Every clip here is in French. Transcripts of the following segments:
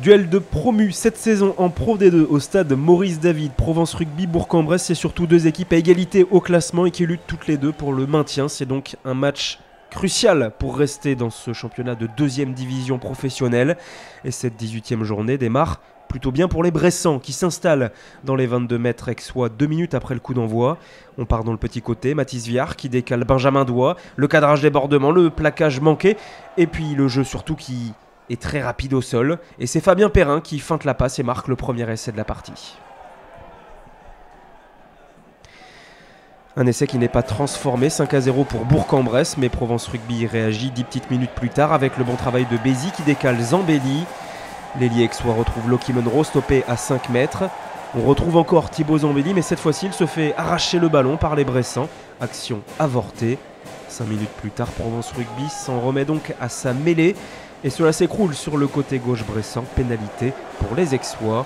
Duel de promu cette saison en Pro D2 au stade Maurice David, Provence Rugby, Bourg-en-Bresse. C'est surtout deux équipes à égalité au classement et qui luttent toutes les deux pour le maintien. C'est donc un match crucial pour rester dans ce championnat de 2e division professionnelle. Et cette 18e journée démarre plutôt bien pour les Bressans qui s'installent dans les 22 mètres aixois 2 minutes après le coup d'envoi. On part dans le petit côté, Mathis Viard qui décale Benjamin Doigt, le cadrage débordement, le plaquage manqué et puis le jeu surtout qui est très rapide au sol. Et c'est Fabien Perrin qui feinte la passe et marque le premier essai de la partie. Un essai qui n'est pas transformé, 5-0 pour Bourg-en-Bresse, mais Provence Rugby réagit 10 petites minutes plus tard avec le bon travail de Bézi qui décale Zambelli. L'ailier aixois retrouve Loki Monroe stoppé à 5 mètres. On retrouve encore Thibaut Zambelli, mais cette fois-ci il se fait arracher le ballon par les Bressans. Action avortée. 5 minutes plus tard, Provence Rugby s'en remet donc à sa mêlée. Et cela s'écroule sur le côté gauche bressan. Pénalité pour les aixois.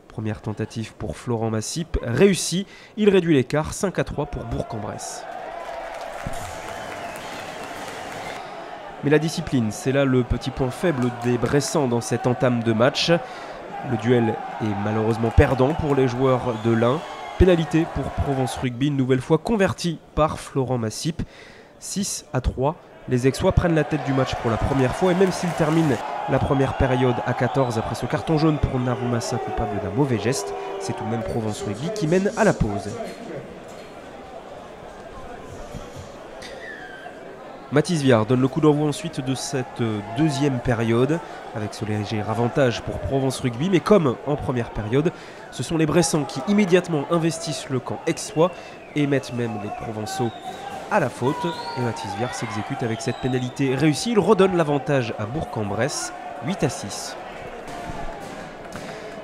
Première tentative pour Florent Massip, réussi. Il réduit l'écart, 5-3 pour Bourg-en-Bresse. Mais la discipline, c'est là le petit point faible des Bressans dans cette entame de match. Le duel est malheureusement perdant pour les joueurs de l'Ain. Pénalité pour Provence Rugby, une nouvelle fois convertie par Florent Massip. 6-3. Les aixois prennent la tête du match pour la première fois et même s'ils terminent la première période à 14 après ce carton jaune pour Narumassa coupable d'un mauvais geste, c'est tout de même Provence Rugby qui mène à la pause. Mathis Viard donne le coup d'envoi ensuite de cette deuxième période avec ce léger avantage pour Provence Rugby, mais comme en première période, ce sont les Bressans qui immédiatement investissent le camp aixois et mettent même les Provençaux à la faute. Et Mathis Viard s'exécute avec cette pénalité réussie. Il redonne l'avantage à Bourg-en-Bresse, 8-6.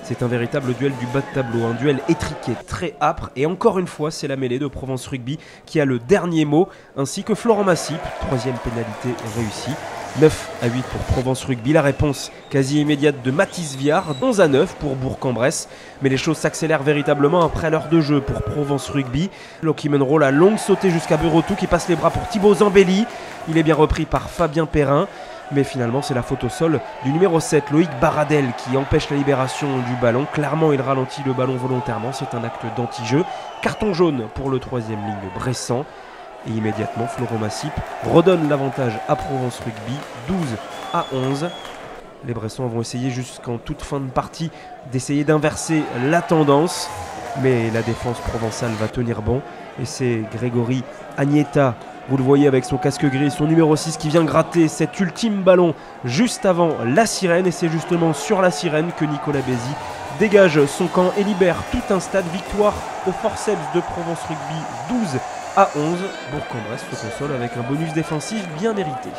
C'est un véritable duel du bas de tableau, un duel étriqué, très âpre. Et encore une fois, c'est la mêlée de Provence Rugby qui a le dernier mot, ainsi que Florent Massip. Troisième pénalité réussie. 9-8 pour Provence Rugby. La réponse quasi immédiate de Mathis Viard. 11-9 pour Bourg-en-Bresse. Mais les choses s'accélèrent véritablement après l'heure de jeu pour Provence Rugby. Loki Monroe, la longue sautée jusqu'à Bureautou qui passe les bras pour Thibaut Zambelli. Il est bien repris par Fabien Perrin. Mais finalement, c'est la faute au sol du numéro 7, Loïc Baradel, qui empêche la libération du ballon. Clairement, il ralentit le ballon volontairement. C'est un acte d'anti-jeu. Carton jaune pour le 3e ligne Bressan. Et immédiatement, Florent Massip redonne l'avantage à Provence Rugby, 12-11. Les Bressans vont essayer jusqu'en toute fin de partie d'essayer d'inverser la tendance. Mais la défense provençale va tenir bon. Et c'est Grégory Agnetta, vous le voyez avec son casque gris, son numéro 6 qui vient gratter cet ultime ballon juste avant la sirène. Et c'est justement sur la sirène que Nicolas Bézi dégage son camp et libère tout un stade. Victoire au forceps de Provence Rugby, 12-11. Bourg-en-Bresse se console avec un bonus défensif bien mérité.